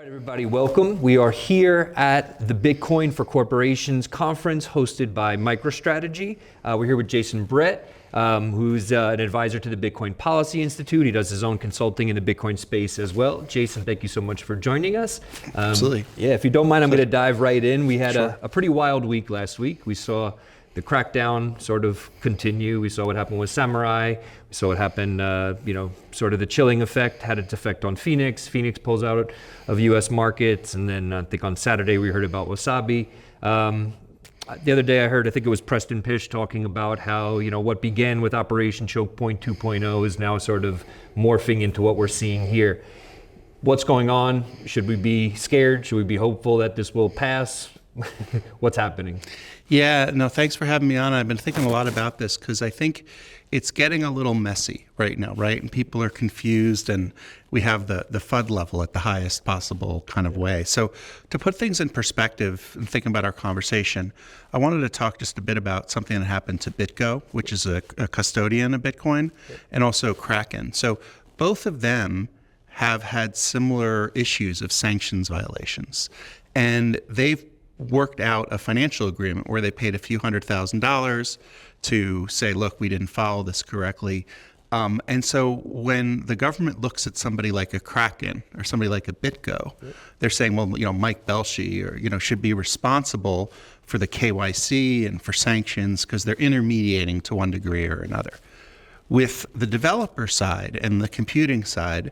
All right, everybody, welcome. We are here at the Bitcoin for Corporations conference hosted by MicroStrategy. We're here with Jason Brett, who's an advisor to the Bitcoin Policy Institute. He does his own consulting in the Bitcoin space as well. Jason, thank you so much for joining us. Absolutely. Yeah, if you don't mind, I'm going to dive right in. We had a pretty wild week last week. We saw the crackdown sort of continue. We saw what happened with Samurai. We saw what happened, sort of the chilling effect had its effect on Phoenix. Phoenix pulls out of US markets. And then I think on Saturday we heard about Wasabi. The other day I think it was Preston Pish talking about how, what began with Operation Choke Point 2.0 is now sort of morphing into what we're seeing here. What's going on? Should we be scared? Should we be hopeful that this will pass? What's happening? Yeah, no, thanks for having me on. I've been thinking a lot about this because I think it's getting a little messy right now, right? And people are confused and we have the FUD level at the highest possible kind of way. So to put things in perspective and thinking about our conversation, I wanted to talk just a bit about something that happened to BitGo, which is a custodian of Bitcoin, and also Kraken. So both of them have had similar issues of sanctions violations. And they've worked out a financial agreement where they paid a few $100,000 to say, look, we didn't follow this correctly. And so when the government looks at somebody like a Kraken or somebody like a BitGo, they're saying, well, Mike Belshie or, should be responsible for the KYC and for sanctions because they're intermediating to one degree or another. With the developer side and the computing side,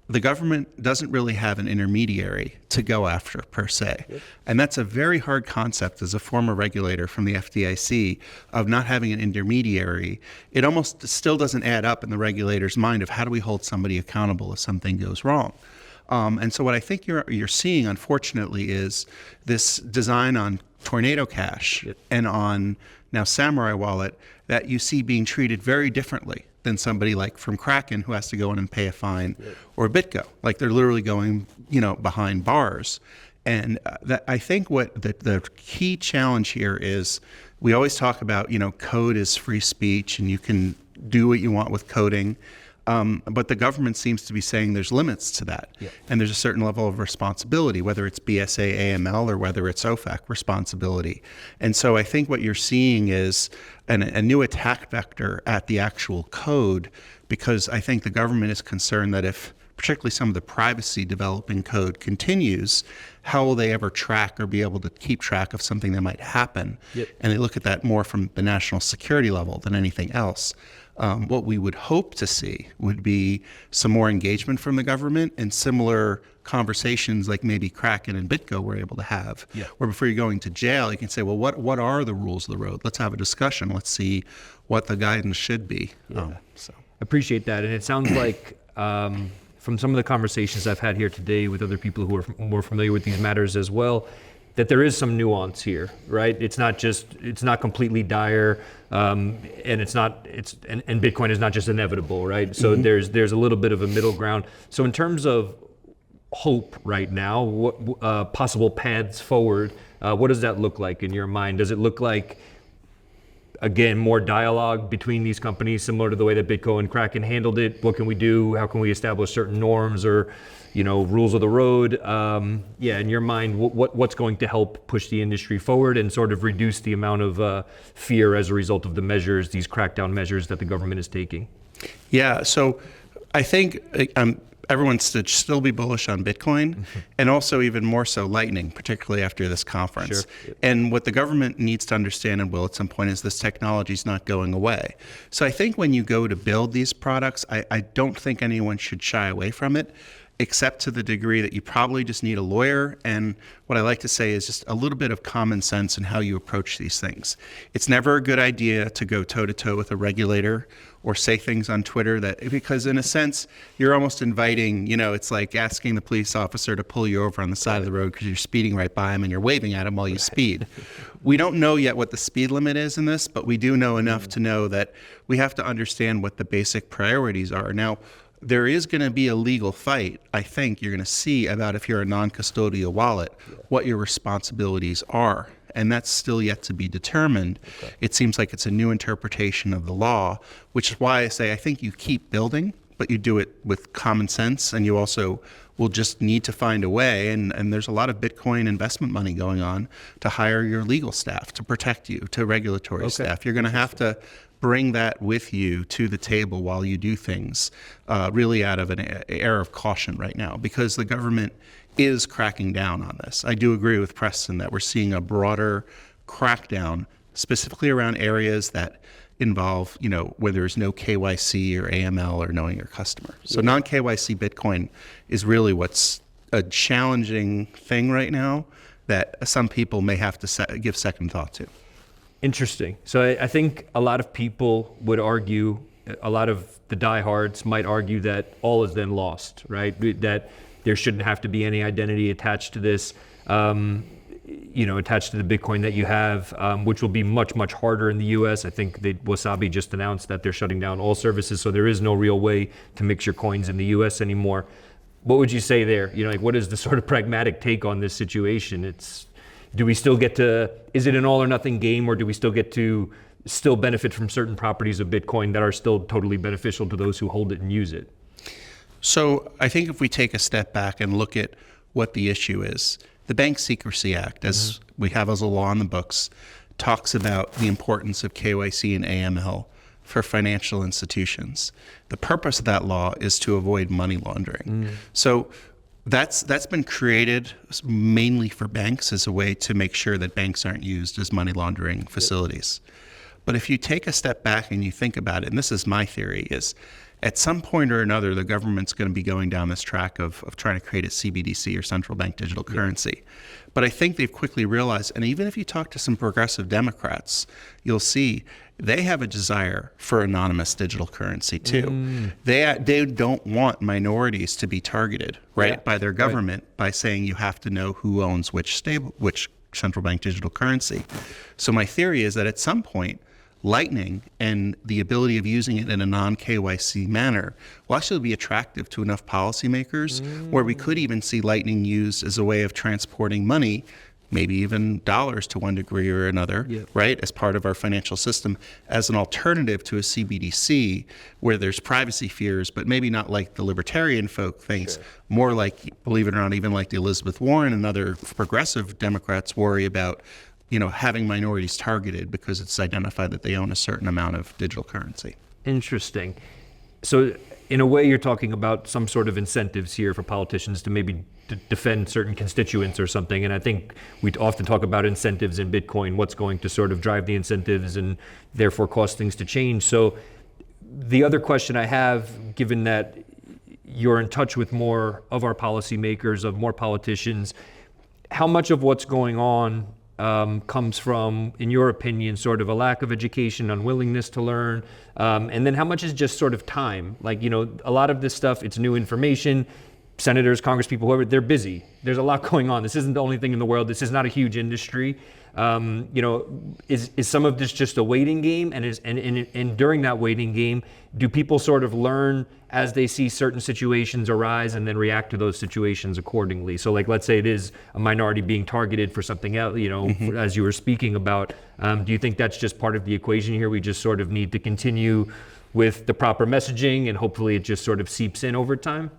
the government doesn't really have an intermediary to go after per se. And that's a very hard concept as a former regulator from the FDIC of not having an intermediary. It almost still doesn't add up in the regulator's mind of how do we hold somebody accountable if something goes wrong. And so what I think you're seeing, unfortunately, is this design on Tornado Cash and on now Samurai Wallet that you see being treated very differently than somebody like from Kraken who has to go in and pay a fine, or BitGo, like they're literally going, behind bars. And that I think what the key challenge here is we always talk about, code is free speech and you can do what you want with coding. But the government seems to be saying there's limits to that. And there's a certain level of responsibility, whether it's BSA, AML, or whether it's OFAC responsibility. And so I think what you're seeing is a new attack vector at the actual code, because I think the government is concerned that if particularly some of the privacy developing code continues, how will they ever track or be able to keep track of something that might happen? And they look at that more from the national security level than anything else. What we would hope to see would be some more engagement from the government and similar conversations like maybe Kraken and BitGo were able to have, where before you're going to jail, you can say, well, what are the rules of the road? Let's have a discussion. Let's see what the guidance should be. So appreciate that. And it sounds like from some of the conversations I've had here today with other people who are more familiar with these matters as well, that there is some nuance here, right? It's not completely dire, and Bitcoin is not just inevitable, right? So there's a little bit of a middle ground. So in terms of hope right now, what possible paths forward, what does that look like in your mind? Does it look like, again, more dialogue between these companies, similar to the way that BitGo and Kraken handled it? What can we do? How can we establish certain norms or rules of the road? In your mind, what's going to help push the industry forward and sort of reduce the amount of fear as a result of the measures, these crackdown measures that the government is taking? Yeah, so I think everyone should still be bullish on Bitcoin, and also even more so Lightning, particularly after this conference. And what the government needs to understand and will at some point is this technology is not going away. So I think when you go to build these products, I don't think anyone should shy away from it, except to the degree that you probably just need a lawyer. And what I like to say is just a little bit of common sense in how you approach these things. It's never a good idea to go toe-to-toe with a regulator or say things on Twitter because in a sense, you're almost inviting, it's like asking the police officer to pull you over on the side of the road because you're speeding right by him and you're waving at him while you speed. We don't know yet what the speed limit is in this, but we do know enough to know that we have to understand what the basic priorities are. Now, there is going to be a legal fight, I think, you're going to see about if you're a non-custodial wallet, what your responsibilities are. And that's still yet to be determined. It seems like it's a new interpretation of the law, which is why I say I think you keep building, but you do it with common sense, and you also will just need to find a way, and there's a lot of Bitcoin investment money going on, to hire your legal staff to protect you, to regulatory staff. You're going to have to bring that with you to the table while you do things, really out of an air of caution right now, because the government is cracking down on this. I do agree with Preston that we're seeing a broader crackdown, specifically around areas that involve, where there's no KYC or AML or knowing your customer. So non-KYC Bitcoin is really what's a challenging thing right now that some people may have to give second thought to. Interesting. So I think a lot of people would argue, a lot of the diehards might argue that all is then lost, right? That there shouldn't have to be any identity attached to this. Attached to the Bitcoin that you have, which will be much, much harder in the US. I think that Wasabi just announced that they're shutting down all services, so there is no real way to mix your coins in the US anymore. What would you say there? What is the sort of pragmatic take on this situation? Do we still get to, is it an all or nothing game, or do we still get to benefit from certain properties of Bitcoin that are still totally beneficial to those who hold it and use it? So I think if we take a step back and look at what the issue is, the Bank Secrecy Act, as we have as a law in the books, talks about the importance of KYC and AML for financial institutions. The purpose of that law is to avoid money laundering. So that's been created mainly for banks as a way to make sure that banks aren't used as money laundering facilities. But if you take a step back and you think about it, and this is my theory, is at some point or another, the government's going to be going down this track of trying to create a CBDC, or central bank digital currency. But I think they've quickly realized, and even if you talk to some progressive Democrats, you'll see they have a desire for anonymous digital currency too. They don't want minorities to be targeted, right, by their government by saying you have to know who owns which central bank digital currency. So my theory is that at some point, Lightning and the ability of using it in a non-KYC manner will actually be attractive to enough policymakers where we could even see Lightning used as a way of transporting money, maybe even dollars to one degree or another, right, as part of our financial system, as an alternative to a CBDC where there's privacy fears, but maybe not like the libertarian folk thinks, more like, believe it or not, even like the Elizabeth Warren and other progressive Democrats worry about, having minorities targeted because it's identified that they own a certain amount of digital currency. Interesting. So in a way, you're talking about some sort of incentives here for politicians to maybe defend certain constituents or something. And I think we often talk about incentives in Bitcoin, what's going to sort of drive the incentives and therefore cause things to change. So the other question I have, given that you're in touch with more of our policymakers, of more politicians, how much of what's going on comes from, in your opinion, sort of a lack of education, unwillingness to learn, and then how much is just sort of time? Like, a lot of this stuff, it's new information. Senators, congresspeople, whoever, they're busy. There's a lot going on. This isn't the only thing in the world. This is not a huge industry. Is some of this just a waiting game? And during that waiting game, do people sort of learn as they see certain situations arise and then react to those situations accordingly? So like, let's say it is a minority being targeted for something else, as you were speaking about, do you think that's just part of the equation here? We just sort of need to continue with the proper messaging and hopefully it just sort of seeps in over time?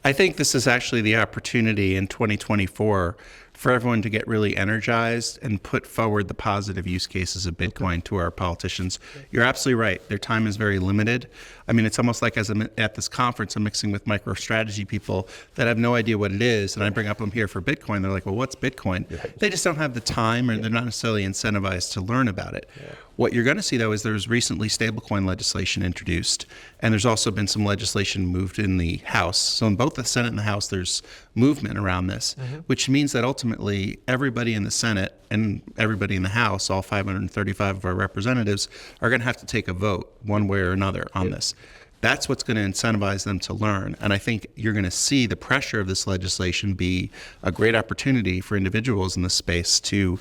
I think this is actually the opportunity in 2024 for everyone to get really energized and put forward the positive use cases of Bitcoin to our politicians. You're absolutely right. Their time is very limited. I mean, it's almost like as I'm at this conference, I'm mixing with MicroStrategy people that have no idea what it is. And I bring up them here for Bitcoin. They're like, well, what's Bitcoin? They just don't have the time, or they're not necessarily incentivized to learn about it. What you're going to see, though, is there's recently stablecoin legislation introduced, and there's also been some legislation moved in the House. So in both the Senate and the House, there's movement around this, which means that ultimately everybody in the Senate and everybody in the House, all 535 of our representatives, are going to have to take a vote one way or another on this. That's what's going to incentivize them to learn. And I think you're going to see the pressure of this legislation be a great opportunity for individuals in this space to,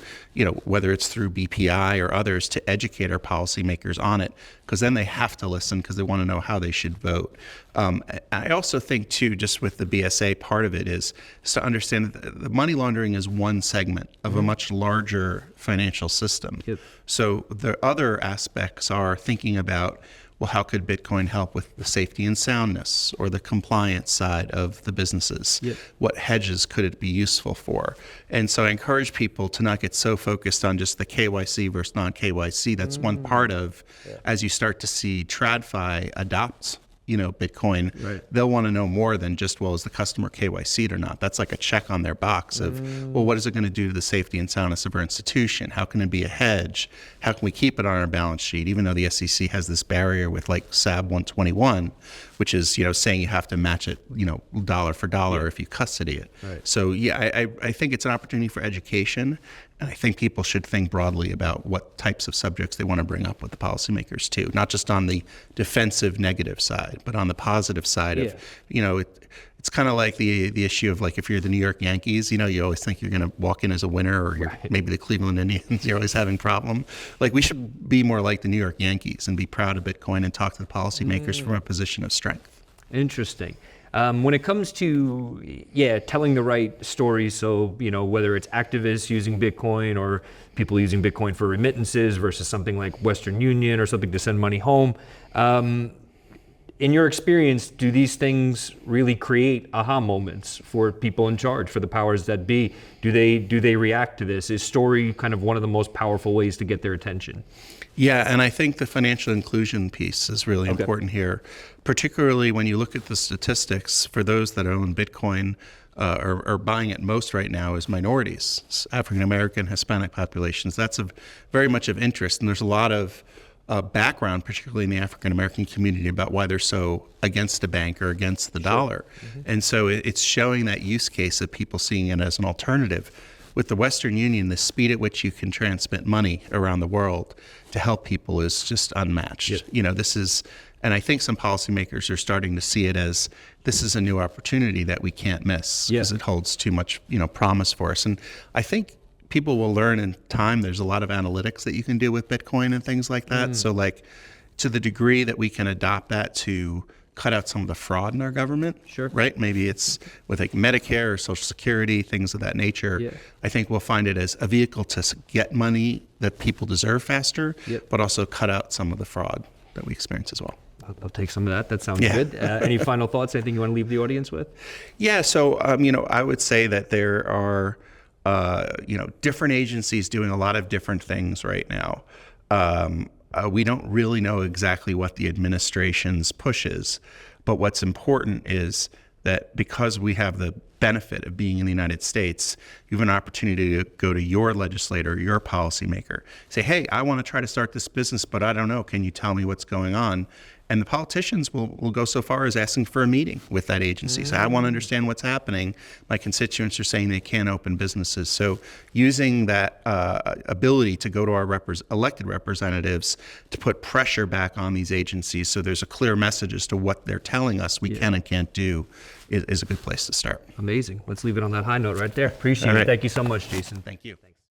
whether it's through BPI or others, to educate our policymakers on it, because then they have to listen because they want to know how they should vote. I also think, too, just with the BSA part of it is to understand that the money laundering is one segment of a much larger financial system. So the other aspects are thinking about well, how could Bitcoin help with the safety and soundness or the compliance side of the businesses? Yep. What hedges could it be useful for? And so I encourage people to not get so focused on just the KYC versus non-KYC. That's one part of, as you start to see TradFi adopt Bitcoin, Right. they'll want to know more than just, well, is the customer KYC'd or not? That's like a check on their box of, well, what is it going to do to the safety and soundness of our institution? How can it be a hedge? How can we keep it on our balance sheet, even though the SEC has this barrier with like SAB 121, which is, saying you have to match it, dollar for dollar if you custody it. Right. So yeah, I think it's an opportunity for education. And I think people should think broadly about what types of subjects they want to bring up with the policymakers too, not just on the defensive negative side, but on the positive side of, it's kind of like the issue of like if you're the New York Yankees, you always think you're going to walk in as a winner, or you're maybe the Cleveland Indians, you're always having problem. Like we should be more like the New York Yankees and be proud of Bitcoin and talk to the policymakers from a position of strength. Interesting. When it comes to, telling the right story, so, whether it's activists using Bitcoin or people using Bitcoin for remittances versus something like Western Union or something to send money home, in your experience, do these things really create aha moments for people in charge, for the powers that be? Do they react to this? Is story kind of one of the most powerful ways to get their attention? Yeah, and I think the financial inclusion piece is really important here, particularly when you look at the statistics for those that own Bitcoin or buying it most right now is minorities, African American, Hispanic populations. That's very much of interest, and there's a lot of background, particularly in the African American community, about why they're so against a bank or against the dollar. And so it's showing that use case of people seeing it as an alternative. With the Western Union, the speed at which you can transmit money around the world to help people is just unmatched. This is, and I think some policymakers are starting to see it as this is a new opportunity that we can't miss because it holds too much, promise for us. And I think people will learn in time. There's a lot of analytics that you can do with Bitcoin and things like that. So like to the degree that we can adopt that to cut out some of the fraud in our government, right? Maybe it's with like Medicare or Social Security, things of that nature. I think we'll find it as a vehicle to get money that people deserve faster, but also cut out some of the fraud that we experience as well. I'll take some of that. That sounds good. Any final thoughts? Anything you want to leave the audience with? Yeah, so, I would say that there are, different agencies doing a lot of different things right now. We don't really know exactly what the administration's push is, but what's important is that because we have the benefit of being in the United States, you have an opportunity to go to your legislator, your policymaker, say, hey, I want to try to start this business, but I don't know. Can you tell me what's going on? And the politicians will go so far as asking for a meeting with that agency. So I want to understand what's happening. My constituents are saying they can't open businesses. So using that ability to go to our elected representatives to put pressure back on these agencies so there's a clear message as to what they're telling us we can and can't do is a good place to start. Amazing. Let's leave it on that high note right there. Appreciate it. Thank you so much, Jason. Thank you.